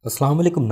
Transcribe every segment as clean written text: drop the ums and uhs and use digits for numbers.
अस्सलाम वालेकुम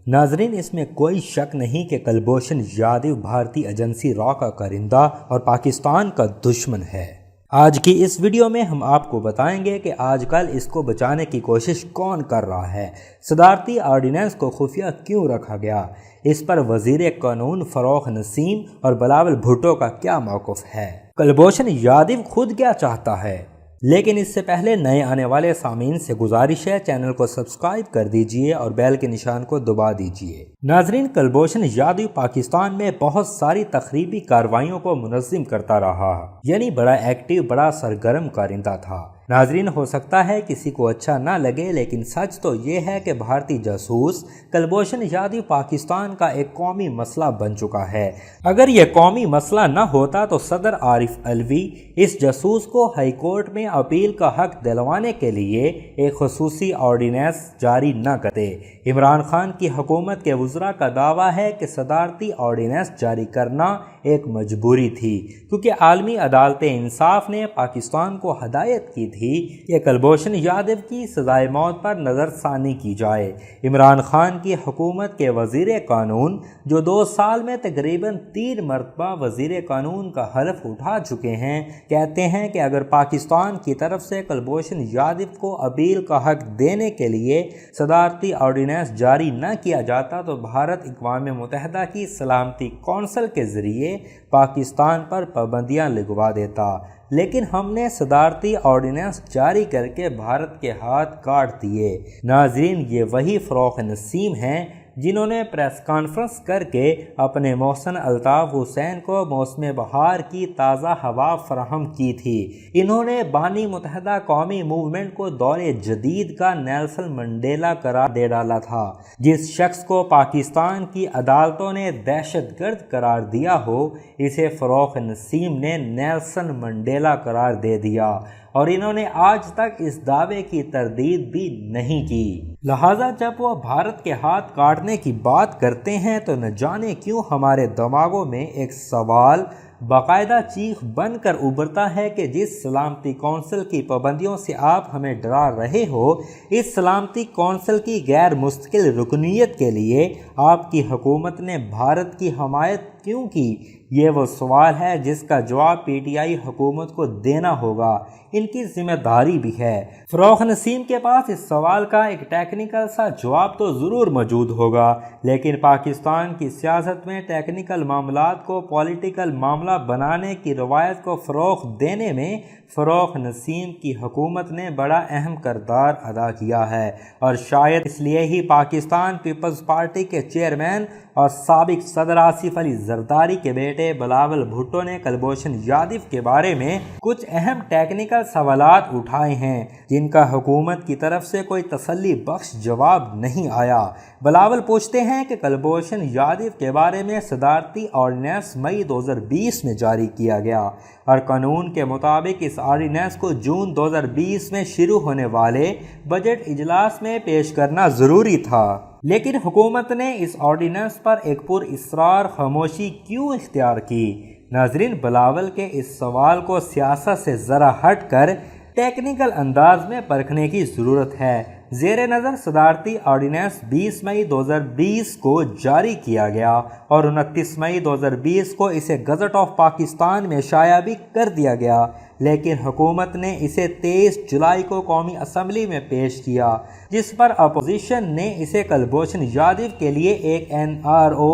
नाजरीन, इसमें कोई शक नहीं कि कुलभूषण यादव भारतीय एजेंसी रॉ का करिंदा और पाकिस्तान का दुश्मन है। आज की इस वीडियो में हम आपको बताएंगे कि आजकल इसको बचाने की कोशिश कौन कर रहा है, सदारती ऑर्डिनेंस को खुफिया क्यों रखा गया, इस पर वजीर कानून फरोख नसीम और बिलावल भुट्टो का क्या मौक़िफ़ है, कुलभूषण यादव खुद क्या चाहता है। लेकिन इससे पहले नए आने वाले सामीन से गुजारिश है, चैनल को सब्सक्राइब कर दीजिए और बेल के निशान को दबा दीजिए। नाजरीन, कुलभूषण यादव पाकिस्तान में बहुत सारी तखरीबी कार्रवाइयों को मुनज़्ज़म करता रहा, यानी बड़ा एक्टिव, बड़ा सरगर्म कारिंदा था। नाजरीन, हो सकता है किसी को अच्छा ना लगे, लेकिन सच तो ये है कि भारतीय जासूस कुलभूषण यादव पाकिस्तान का एक कौमी मसला बन चुका है। अगर ये कौमी मसला न होता तो सदर आरिफ अलवी इस जासूस को हाई कोर्ट में अपील का हक दिलवाने के लिए एक खुसूसी ऑर्डिनेंस जारी न करते। इमरान खान की हुकूमत के वज़रा का दावा है कि सदारती ऑर्डिनेंस जारी करना एक मजबूरी थी, क्योंकि आलमी अदालत इंसाफ ने पाकिस्तान को हदायत की थी कि कुलभूषण यादव की सजाए मौत पर नज़रसानी की जाए। इमरान खान की हुकूमत के वज़ीर कानून, जो 2 साल में तकरीबन 3 मरतबा वज़ीर कानून का हल्फ उठा चुके हैं, कहते हैं कि अगर पाकिस्तान की तरफ से कुलभूषण यादव को अपील का हक देने के लिए सदारती ऑर्डिनेंस जारी न किया जाता तो भारत अक़वाम मुत्तहिदा की सलामती कौंसिल के ज़रिए पाकिस्तान पर पाबंदियां लगवा देता। लेकिन हमने सदारती ऑर्डिनेंस जारी करके भारत के हाथ काट दिए। नाज़रीन, ये वही फरोख नसीम हैं जिन्होंने प्रेस कॉन्फ्रेंस करके अपने मोहसिन अल्ताफ़ हुसैन को मौसम बहार की ताज़ा हवा फराहम की थी। इन्होंने बानी मुत्तहिदा कौमी मूवमेंट को दौरे जदीद का नेल्सन मंडेला करार दे डाला था। जिस शख्स को पाकिस्तान की अदालतों ने दहशतगर्द करार दिया हो, इसे फरोख नसीम ने नेल्सन मंडेला करार दे दिया, और इन्होंने आज तक इस दावे की तरदीद भी नहीं की। लिहाजा जब वो भारत के हाथ काटने की बात करते हैं तो न जाने क्यों हमारे दिमागों में एक सवाल बाकायदा चीख बनकर उभरता है कि जिस सलामती कौंसिल की पाबंदियों से आप हमें डरा रहे हो, इस सलामती कौंसिल की गैर मुस्तकिल रुकनीत के लिए आपकी हुकूमत ने भारत की हमायत क्यों की। ये वो सवाल है जिसका जवाब पीटीआई हुकूमत को देना होगा, इनकी जिम्मेदारी भी है। फरोख नसीम के पास इस सवाल का एक टेक्निकल सा जवाब तो ज़रूर मौजूद होगा, लेकिन पाकिस्तान की सियासत में टेक्निकल मामलात को पॉलिटिकल मामला बनाने की रवायत को फ़रोग़ देने में फरोख नसीम की हुकूमत ने बड़ा अहम किरदार अदा किया है, और शायद इसलिए ही पाकिस्तान पीपल्स पार्टी के चेयरमैन और साबिक सदर आसिफ अली जरदारी के बेटे बिलावल भुट्टो ने कुलभूषण यादव के बारे में कुछ अहम टेक्निकल सवालात उठाए हैं, जिनका हुकूमत की तरफ से कोई तसल्ली बख्श जवाब नहीं आया। बिलावल पूछते हैं कि कुलभूषण यादव के बारे में सदारती ऑर्डिनेंस मई 2020 में जारी किया गया, और कानून के मुताबिक इस ऑर्डिनेंस को जून 2020 में शुरू होने वाले बजट इजलास में पेश करना ज़रूरी था। लेकिन हुकूमत ने इस ऑर्डिनेंस पर एक पुरअसरार खामोशी क्यों इख्तियार की। नाजरीन, बिलावल के इस सवाल को सियासत से ज़रा हट कर टेक्निकल अंदाज में परखने की ज़रूरत है। ज़ेरे नज़र सदारती ऑर्डिनेंस 20 मई 2020 को जारी किया गया, और 29 मई 2020 को इसे गज़ट ऑफ पाकिस्तान में शाया भी कर दिया गया, लेकिन हुकूमत ने इसे 23 जुलाई को कौमी असम्बली में पेश किया, जिस पर अपोजिशन ने इसे कुलभूषण यादव के लिए एक NRO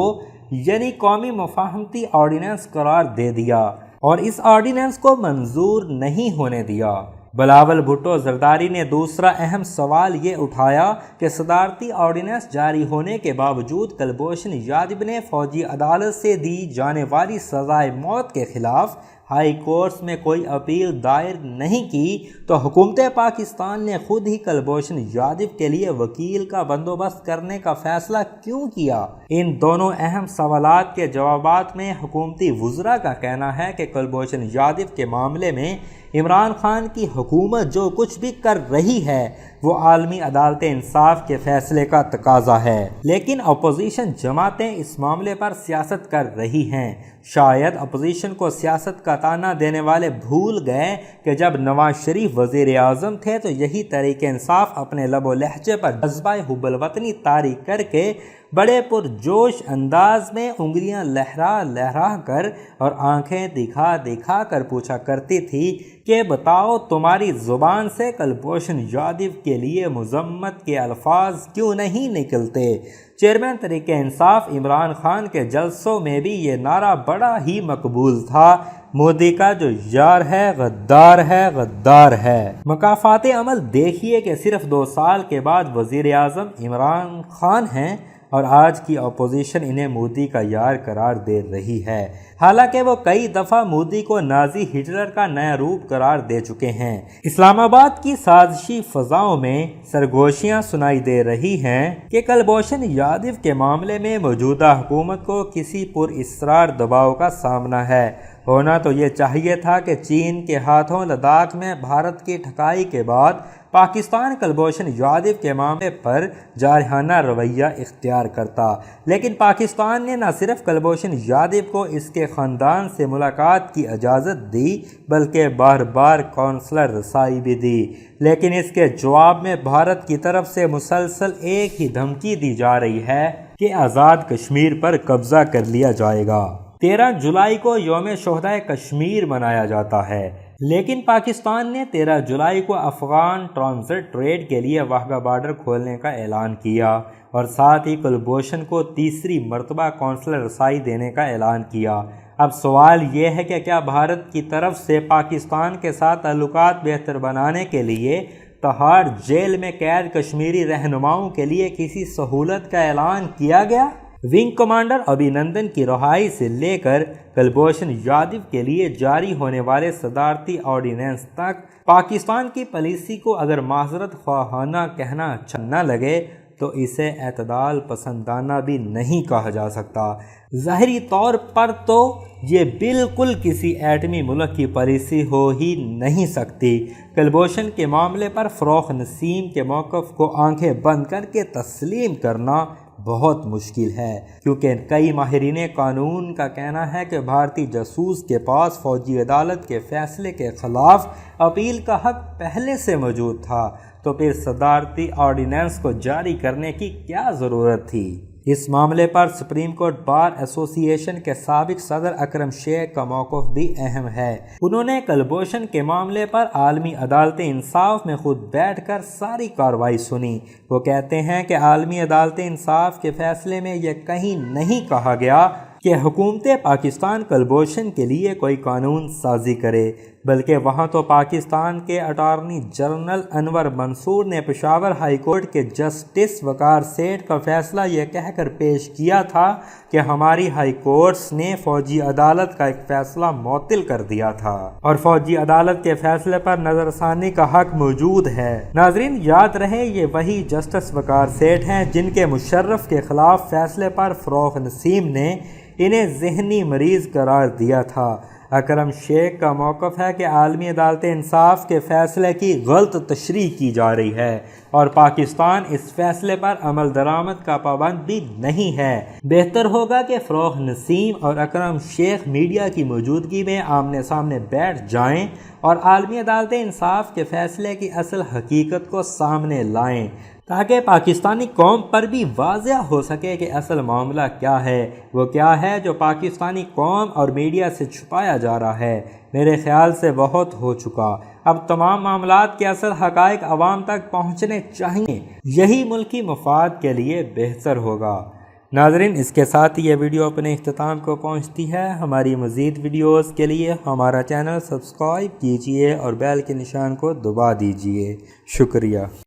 यानी कौमी मुफाहमती ऑर्डिनेंस करार दे दिया, और इस ऑर्डिनेंस को मंजूर नहीं होने दिया। बिलावल भुट्टो जरदारी ने दूसरा अहम सवाल ये उठाया कि सदारती ऑर्डिनेंस जारी होने के बावजूद कुलभूषण यादव ने फौजी अदालत से दी जाने वाली सज़ाए मौत के खिलाफ हाई कोर्ट में कोई अपील दायर नहीं की, तो हुकूमत पाकिस्तान ने खुद ही कुलभूषण यादव के लिए वकील का बंदोबस्त करने का फैसला क्यों किया। इन दोनों अहम सवालात के जवाबात में हुकूमती वज़रा का कहना है कि कुलभूषण यादव के मामले में इमरान खान की हुकूमत जो कुछ भी कर रही है, وہ عالمی عدالت انصاف کے فیصلے کا تقاضا ہے، لیکن اپوزیشن جماعتیں اس معاملے پر سیاست کر رہی ہیں۔ شاید اپوزیشن کو سیاست کا طعنہ دینے والے بھول گئے کہ جب نواز شریف وزیر اعظم تھے تو یہی تحریک انصاف اپنے لب و لہجے پر جذبہ حب الوطنی طاری کر کے بڑے پرجوش انداز میں انگلیاں لہرا لہرا کر اور آنکھیں دکھا دکھا کر پوچھا کرتی تھی کہ بتاؤ تمہاری زبان سے کلبھوشن یادو کے لیے مذمت کے الفاظ کیوں نہیں نکلتے۔ چیئرمین تحریک انصاف عمران خان کے جلسوں میں بھی یہ نعرہ بڑا ہی مقبول تھا، مودی کا جو یار ہے غدار ہے غدار ہے۔ مکافات عمل دیکھیے کہ صرف 2 سال کے بعد وزیر اعظم عمران خان ہیں اور آج کی اپوزیشن انہیں مودی کا یار قرار دے رہی ہے، حالانکہ وہ کئی دفعہ مودی کو نازی ہٹلر کا نیا روپ قرار دے چکے ہیں۔ اسلام آباد کی سازشی فضاؤں میں سرگوشیاں سنائی دے رہی ہیں کہ کلبھوشن یادو کے معاملے میں موجودہ حکومت کو کسی پراسرار دباؤ کا سامنا ہے۔ ہونا تو یہ چاہیے تھا کہ چین کے ہاتھوں لداخ میں بھارت کی ٹھکائی کے بعد پاکستان کلبھوشن یادو کے معاملے پر جارحانہ رویہ اختیار کرتا، لیکن پاکستان نے نہ صرف کلبھوشن یادو کو اس کے خاندان سے ملاقات کی اجازت دی بلکہ بار بار کونسلر رسائی بھی دی، لیکن اس کے جواب میں بھارت کی طرف سے مسلسل ایک ہی دھمکی دی جا رہی ہے کہ آزاد کشمیر پر قبضہ کر لیا جائے گا۔ 13 جولائی کو یوم شہدائے کشمیر منایا جاتا ہے، لیکن پاکستان نے 13 جولائی کو افغان ٹرانزٹ ٹریڈ کے لیے واہگہ بارڈر کھولنے کا اعلان کیا اور ساتھ ہی کلبھوشن کو تیسری مرتبہ کونسلر رسائی دینے کا اعلان کیا۔ اب سوال یہ ہے کہ کیا بھارت کی طرف سے پاکستان کے ساتھ تعلقات بہتر بنانے کے لیے تہاڑ جیل میں قید کشمیری رہنماؤں کے لیے کسی سہولت کا اعلان کیا گیا؟ ونگ کمانڈر ابھی نندن کی رہائی سے لے کر کلبھوشن یادو کے لیے جاری ہونے والے صدارتی آرڈیننس تک پاکستان کی پالیسی کو اگر معذرت خواہانہ کہنا اچھا نہ لگے تو اسے اعتدال پسندانہ بھی نہیں کہا جا سکتا۔ ظاہری طور پر تو یہ بالکل کسی ایٹمی ملک کی پالیسی ہو ہی نہیں سکتی۔ کلبھوشن کے معاملے پر فروغ نسیم کے موقف کو آنکھیں بند کر کے تسلیم کرنا بہت مشکل ہے، کیونکہ کئی ماہرین قانون کا کہنا ہے کہ بھارتی جاسوس کے پاس فوجی عدالت کے فیصلے کے خلاف اپیل کا حق پہلے سے موجود تھا، تو پھر صدارتی آرڈیننس کو جاری کرنے کی کیا ضرورت تھی؟ اس معاملے پر سپریم کورٹ بار ایسوسی ایشن کے سابق صدر اکرم شیخ کا موقف بھی اہم ہے۔ انہوں نے کلبھوشن کے معاملے پر عالمی عدالت انصاف میں خود بیٹھ کر ساری کارروائی سنی۔ وہ کہتے ہیں کہ عالمی عدالت انصاف کے فیصلے میں یہ کہیں نہیں کہا گیا کہ حکومت پاکستان کلبھوشن کے لیے کوئی قانون سازی کرے، بلکہ وہاں تو پاکستان کے اٹارنی جنرل انور منصور نے پشاور ہائی کورٹ کے جسٹس وقار سیٹھ کا فیصلہ یہ کہہ کر پیش کیا تھا کہ ہماری ہائی کورٹس نے فوجی عدالت کا ایک فیصلہ معطل کر دیا تھا اور فوجی عدالت کے فیصلے پر نظر ثانی کا حق موجود ہے۔ ناظرین، یاد رہے یہ وہی جسٹس وقار سیٹھ ہیں جن کے مشرف کے خلاف فیصلے پر فروغ نسیم نے انہیں ذہنی مریض قرار دیا تھا۔ اکرم شیخ کا موقف ہے کہ عالمی عدالت انصاف کے فیصلے کی غلط تشریح کی جا رہی ہے اور پاکستان اس فیصلے پر عمل درآمد کا پابند بھی نہیں ہے۔ بہتر ہوگا کہ فروغ نسیم اور اکرم شیخ میڈیا کی موجودگی میں آمنے سامنے بیٹھ جائیں اور عالمی عدالت انصاف کے فیصلے کی اصل حقیقت کو سامنے لائیں، تاکہ پاکستانی قوم پر بھی واضح ہو سکے کہ اصل معاملہ کیا ہے، وہ کیا ہے جو پاکستانی قوم اور میڈیا سے چھپایا جا رہا ہے۔ میرے خیال سے بہت ہو چکا، اب تمام معاملات کے اصل حقائق عوام تک پہنچنے چاہیے، یہی ملکی مفاد کے لیے بہتر ہوگا۔ ناظرین، اس کے ساتھ یہ ویڈیو اپنے اختتام کو پہنچتی ہے۔ ہماری مزید ویڈیوز کے لیے ہمارا چینل سبسکرائب کیجئے اور بیل کے نشان کو دبا دیجئے۔ شکریہ۔